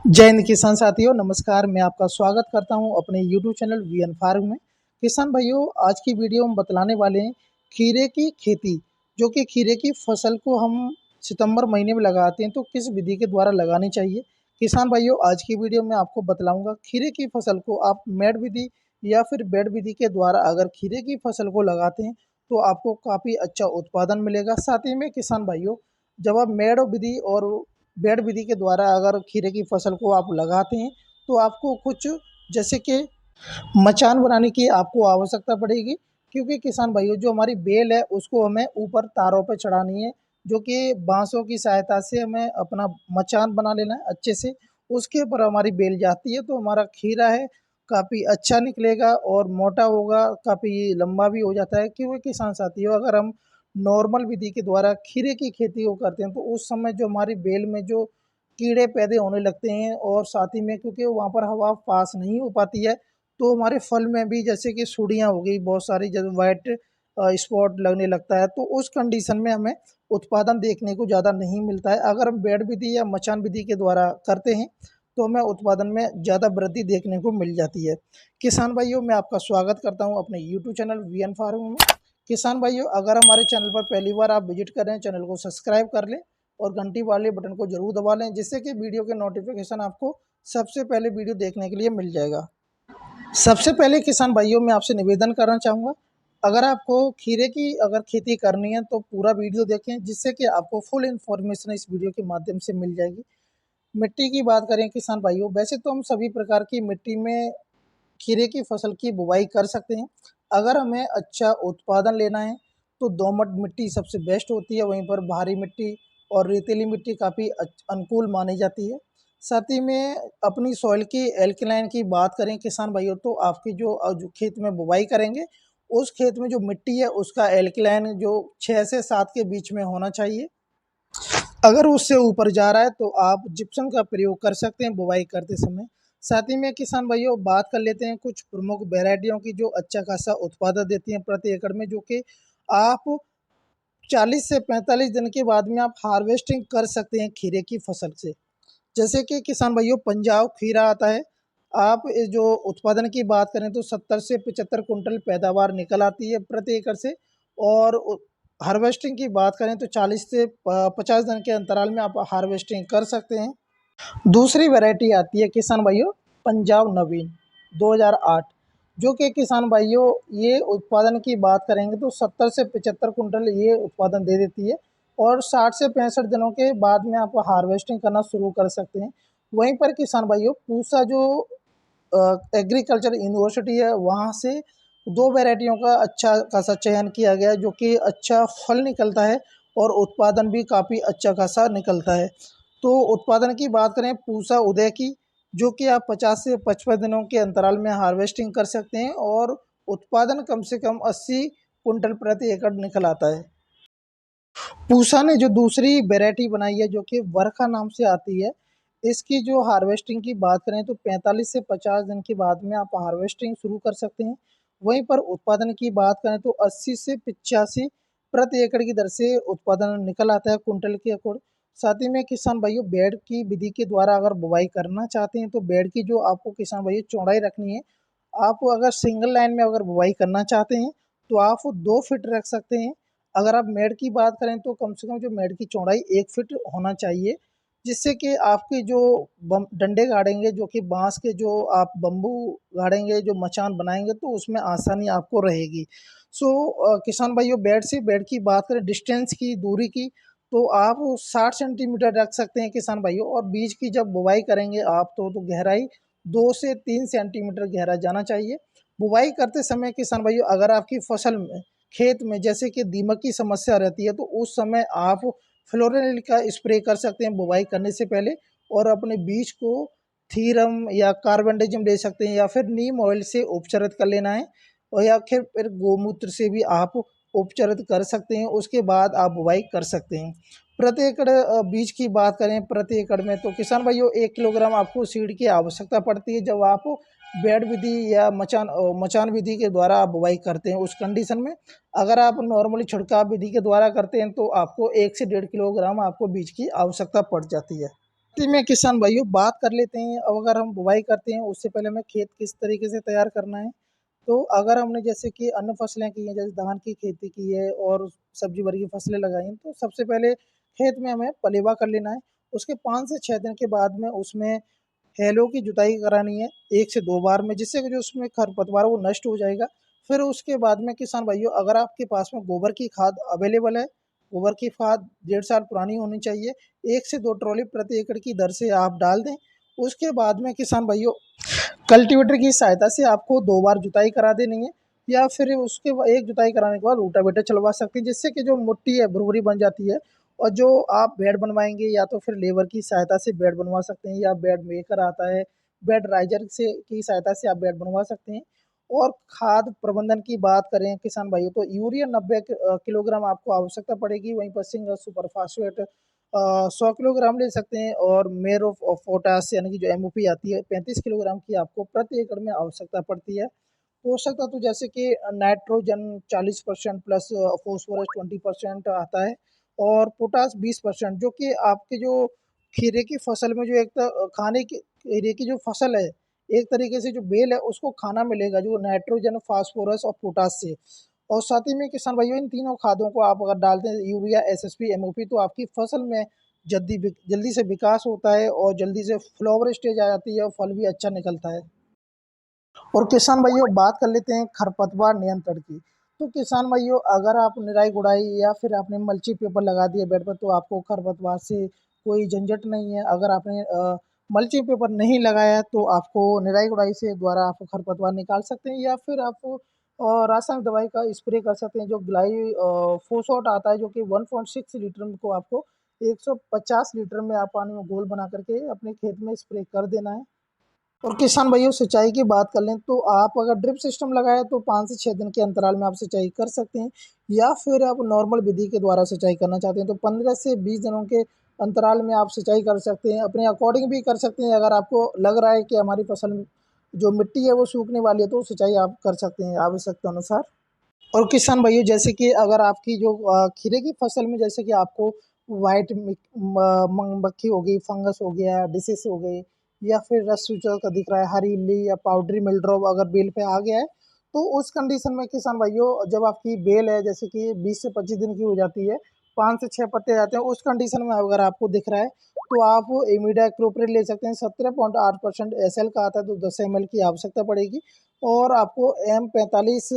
जय हिंद किसान साथियों, नमस्कार। मैं आपका स्वागत करता हूं अपने यूट्यूब चैनल वीएन फार्म में। किसान भाइयों, आज की वीडियो में बतलाने वाले हैं खीरे की खेती, जो कि खीरे की फसल को हम सितंबर महीने में लगाते हैं, तो किस विधि के द्वारा लगानी चाहिए। किसान भाइयों, आज की वीडियो में आपको बतलाऊंगा खीरे की फसल को आप मेड़ विधि या फिर बेड विधि के द्वारा अगर खीरे की फसल को लगाते हैं तो आपको काफ़ी अच्छा उत्पादन मिलेगा। साथ ही में किसान भाइयों, जब आप मेड़ विधि और बेड विधि के द्वारा अगर खीरे की फसल को आप लगाते हैं तो आपको कुछ जैसे कि मचान बनाने की आपको आवश्यकता पड़ेगी, क्योंकि किसान भाइयों जो हमारी बेल है उसको हमें ऊपर तारों पर चढ़ानी है, जो कि बांसों की सहायता से हमें अपना मचान बना लेना है अच्छे से। उसके ऊपर हमारी बेल जाती है तो हमारा खीरा है काफ़ी अच्छा निकलेगा और मोटा होगा, काफ़ी लंबा भी हो जाता है। क्योंकि किसान साथियों, अगर हम नॉर्मल विधि के द्वारा खीरे की खेती को करते हैं तो उस समय जो हमारी बेल में जो कीड़े पैदा होने लगते हैं और साथ ही में क्योंकि वहाँ पर हवा पास नहीं हो पाती है तो हमारे फल में भी जैसे कि सुड़ियाँ हो गई बहुत सारी, जब वाइट स्पॉट लगने लगता है तो उस कंडीशन में हमें उत्पादन देखने को ज़्यादा नहीं मिलता है। अगर हम बेड विधि या मचान विधि के द्वारा करते हैं तो हमें उत्पादन में ज़्यादा वृद्धि देखने को मिल जाती है। किसान भाइयों, मैं आपका स्वागत करता हूं अपने यूट्यूब चैनल वीएन फार्म में। किसान भाइयों, अगर हमारे चैनल पर पहली बार आप विजिट कर रहे हैं, चैनल को सब्सक्राइब कर लें और घंटी वाले बटन को जरूर दबा लें, जिससे कि वीडियो के नोटिफिकेशन आपको सबसे पहले वीडियो देखने के लिए मिल जाएगा। सबसे पहले किसान भाइयों, मैं आपसे निवेदन करना चाहूँगा, अगर आपको खीरे की अगर खेती करनी है तो पूरा वीडियो देखें, जिससे कि आपको फुल इन्फॉर्मेशन इस वीडियो के माध्यम से मिल जाएगी। मिट्टी की बात करें किसान भाइयों, वैसे तो हम सभी प्रकार की मिट्टी में खीरे की फसल की बुवाई कर सकते हैं। अगर हमें अच्छा उत्पादन लेना है तो दोमट मिट्टी सबसे बेस्ट होती है, वहीं पर भारी मिट्टी और रेतीली मिट्टी काफ़ी अनुकूल मानी जाती है। साथ ही में अपनी सॉइल की एल्कलाइन की बात करें किसान भाइयों, तो आपकी जो खेत में बुवाई करेंगे उस खेत में जो मिट्टी है उसका एल्कलाइन जो 6 से 7 के बीच में होना चाहिए। अगर उससे ऊपर जा रहा है तो आप जिप्सम का प्रयोग कर सकते हैं बुवाई करते समय। साथ ही में किसान भाइयों, बात कर लेते हैं कुछ प्रमुख वैरायटियों की जो अच्छा खासा उत्पादन देती हैं प्रति एकड़ में, जो कि आप 40 से 45 दिन के बाद में आप हार्वेस्टिंग कर सकते हैं खीरे की फसल से। जैसे कि किसान भाइयों, पंजाब खीरा आता है, आप इस जो उत्पादन की बात करें तो 70 से 75 कुंटल पैदावार निकल आती है प्रति एकड़ से। और हार्वेस्टिंग की बात करें तो 40 से 50 दिन के अंतराल में आप हार्वेस्टिंग कर सकते हैं। दूसरी वैरायटी आती है किसान भाइयों, पंजाब नवीन 2008, जो कि किसान भाइयों ये उत्पादन की बात करेंगे तो 70 से 75 कुंटल ये उत्पादन दे देती है और 60 से 65 दिनों के बाद में आप हार्वेस्टिंग करना शुरू कर सकते हैं। वहीं पर किसान भाइयों, पूसा जो एग्रीकल्चर यूनिवर्सिटी है वहाँ से दो वैरायटियों का अच्छा खासा चयन किया गया है, जो कि अच्छा फल निकलता है और उत्पादन भी काफ़ी अच्छा खासा निकलता है। तो उत्पादन की बात करें पूसा उदय की, जो कि आप 50 से 55 दिनों के अंतराल में हार्वेस्टिंग कर सकते हैं और उत्पादन कम से कम 80 कुंटल प्रति एकड़ निकल आता है। पूसा ने जो दूसरी वैरायटी बनाई है जो कि वर्खा नाम से आती है, इसकी जो हार्वेस्टिंग की बात करें तो 45 से 50 दिन के बाद में आप हार्वेस्टिंग शुरू कर सकते हैं। वहीं पर उत्पादन की बात करें तो 80 से 85 प्रति एकड़ की दर से उत्पादन निकल आता है कुंटल के अकॉर्ड। साथ ही में किसान भाइयों, बेड की विधि के द्वारा अगर बुवाई करना चाहते हैं तो बेड की जो आपको किसान भाइयों चौड़ाई रखनी है, आप अगर सिंगल लाइन में अगर बुवाई करना चाहते हैं तो आप 2 फीट रख सकते हैं। अगर आप मेड़ की बात करें तो कम से कम जो मेड़ की चौड़ाई 1 फीट होना चाहिए, जिससे कि आपके जो डंडे गाड़ेंगे, जो कि बांस के जो आप बम्बू गाड़ेंगे, जो मचान बनाएंगे तो उसमें आसानी आपको रहेगी। किसान भाइयों, बेड से बेड की बात करें डिस्टेंस की, दूरी की, तो आप 60 सेंटीमीटर रख सकते हैं किसान भाइयों। और बीज की जब बुवाई करेंगे आप तो गहराई 2 से 3 सेंटीमीटर गहरा जाना चाहिए। बुवाई करते समय किसान भाइयों, अगर आपकी फसल में खेत में जैसे कि दीमक की समस्या रहती है तो उस समय आप फ्लोरेनिल का स्प्रे कर सकते हैं बुवाई करने से पहले। और अपने बीज को थीरम या कार्बेंडाजिम ले सकते हैं या फिर नीम ऑयल से उपचारित कर लेना है, और या फिर गोमूत्र से भी आप उपचारित कर सकते हैं। उसके बाद आप बुवाई कर सकते हैं। प्रति एकड़ बीज की बात करें प्रति एकड़ में तो किसान भाइयों 1 किलोग्राम आपको सीड की आवश्यकता पड़ती है जब आप बेड विधि या मचान विधि के द्वारा आप बुवाई करते हैं उस कंडीशन में। अगर आप नॉर्मली छिड़काव विधि के द्वारा करते हैं तो आपको 1 से 1.5 किलोग्राम आपको बीज की आवश्यकता पड़ जाती है। जी, मैं किसान भाइयों बात कर लेते हैं। अब अगर हम बुवाई करते हैं उससे पहले हमें खेत किस तरीके से तैयार करना है। तो अगर हमने जैसे कि अन्य फसलें की हैं, जैसे धान की खेती की है और सब्जी वर्गीय फसलें लगाई हैं, तो सबसे पहले खेत में हमें पलेवा कर लेना है। उसके 5 से 6 दिन के बाद में उसमें हैलो की जुताई करानी है 1 से 2 बार में, जिससे कि जो उसमें खरपतवार वो नष्ट हो जाएगा। फिर उसके बाद में किसान भाइयों अगर आपके पास में गोबर की खाद अवेलेबल है, गोबर की खाद 1.5 साल पुरानी होनी चाहिए, 1 से 2 ट्रॉली प्रति एकड़ की दर से आप डाल दें। उसके बाद में किसान भाइयों कल्टीवेटर की सहायता से आपको 2 बार जुताई करा देनी है, या फिर उसके एक जुताई कराने के बाद रोटावेटर चलवा सकते हैं, जिससे कि जो मिट्टी है भुरभुरी बन जाती है। और जो आप बेड बनवाएंगे या तो फिर लेबर की सहायता से बेड बनवा सकते हैं, या बेड मेकर आता है, बेड राइजर से की सहायता से आप बेड बनवा सकते हैं। और खाद प्रबंधन की बात करें किसान भाइयों, तो यूरिया 90 किलोग्राम आपको आवश्यकता पड़ेगी। वहीं पर सिंगल सुपर फास्फेट 100 किलोग्राम ले सकते हैं, और मेर ऑफ पोटास यानी कि जो एमओपी आती है 35 किलोग्राम की आपको प्रति एकड़ में आवश्यकता पड़ती है। पोषक तत्व जैसे कि नाइट्रोजन 40% प्लस फॉस्फोरस 20% आता है, और पोटास 20%, जो कि आपके जो खीरे की फसल में जो एक खाने की खीरे की जो फसल है, एक तरीके से जो बेल है उसको खाना मिलेगा जो नाइट्रोजन, फास्फोरस और पोटास से। और साथ ही में किसान भाइयों इन तीनों खादों को आप अगर डालते हैं, यूरिया, एसएसपी, एमओपी, तो आपकी फसल में जल्दी से विकास होता है और जल्दी से फ्लावर स्टेज आ जाती है और फल भी अच्छा निकलता है। और किसान भाइयों बात कर लेते हैं खरपतवार नियंत्रण की। तो किसान भाइयों अगर आप निराई गुड़ाई या फिर आपने मल्ची पेपर लगा दिया बेड पर, तो आपको खरपतवार से कोई झंझट नहीं है। अगर आपने मल्ची पेपर नहीं लगाया है, तो आपको निराई गुड़ाई से द्वारा आप खरपतवार निकाल सकते हैं, या फिर आप रासायनिक दवाई का स्प्रे कर सकते हैं, जो ग्लाई फोसोट आता है, जो कि 1.6 लीटर को आपको 150 लीटर में आप पानी में घोल बना करके अपने खेत में स्प्रे कर देना है। और किसान भाइयों सिंचाई की बात कर लें, तो आप अगर ड्रिप सिस्टम लगाए तो 5 से 6 दिन के अंतराल में आप सिंचाई कर सकते हैं, या फिर आप नॉर्मल विधि के द्वारा सिंचाई करना चाहते हैं तो 15 से 20 दिनों के अंतराल में आप सिंचाई कर सकते हैं। अपने अकॉर्डिंग भी कर सकते हैं, अगर आपको लग रहा है कि हमारी फसल जो मिट्टी है वो सूखने वाली है, तो सिंचाई आप कर सकते हैं आवश्यकता अनुसार। और किसान भाइयों जैसे कि अगर आपकी जो खीरे की फसल में जैसे कि आपको वाइट मक्खी हो गई, फंगस हो गया, डिसीज हो गई, या फिर रस्ट सूचक का दिख रहा है, हरी इल्ली या पाउडरी मिलड्रॉप अगर बेल पे आ गया है, तो उस कंडीशन में किसान भाइयों जब आपकी बेल है जैसे कि 20 से 25 दिन की हो जाती है, 5 से 6 पत्ते आते हैं, उस कंडीशन में अगर आपको दिख रहा है, तो आप इमीडा क्लोप्रिड ले सकते हैं। 17.8% एसएल का आता है, तो 10 ml की आवश्यकता पड़ेगी। और आपको M45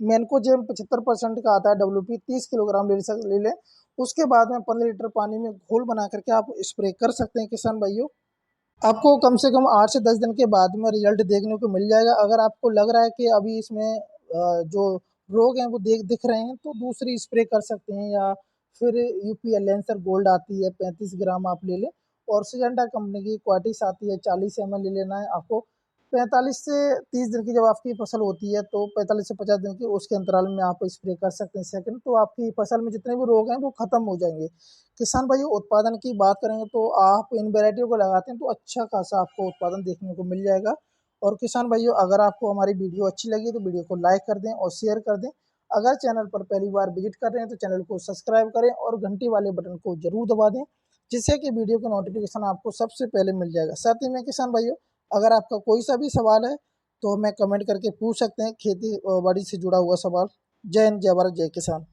मैनकोजेब 75% का आता है, डब्ल्यूपी 30 किलोग्राम ले लें। उसके बाद में 15 लीटर पानी में घोल बना करके आप स्प्रे कर सकते हैं किसान भाइयों। आपको कम से कम 8 से 10 दिन के बाद में रिजल्ट देखने को मिल जाएगा। अगर आपको लग रहा है कि अभी इसमें जो रोग हैं वो दिख रहे हैं, तो दूसरी स्प्रे कर सकते हैं, या फिर यूपी एलेंसर गोल्ड आती है 35 ग्राम आप ले लें। और सिजेंटा कंपनी की क्वाटिस आती है 40 ml ले लेना है आपको। 45 से 30 दिन की जब आपकी फसल होती है, तो 45 से 50 दिन की उसके अंतराल में आप स्प्रे कर सकते हैं सेकंड, तो आपकी फसल में जितने भी रोग हैं वो खत्म हो जाएंगे। किसान भाई उत्पादन की बात करेंगे, तो आप इन वेराइटियों को लगाते हैं तो अच्छा खासा आपको उत्पादन देखने को मिल जाएगा। और किसान भाइयों अगर आपको हमारी वीडियो अच्छी लगी तो वीडियो को लाइक कर दें और शेयर कर दें। अगर चैनल पर पहली बार विजिट कर रहे हैं तो चैनल को सब्सक्राइब करें और घंटी वाले बटन को जरूर दबा दें, जिससे कि वीडियो का नोटिफिकेशन आपको सबसे पहले मिल जाएगा। साथ ही में किसान भाइयों अगर आपका कोई सा भी सवाल है तो हमें कमेंट करके पूछ सकते हैं, खेती बाड़ी से जुड़ा हुआ सवाल। जय हिंद, जय भारत, जय किसान।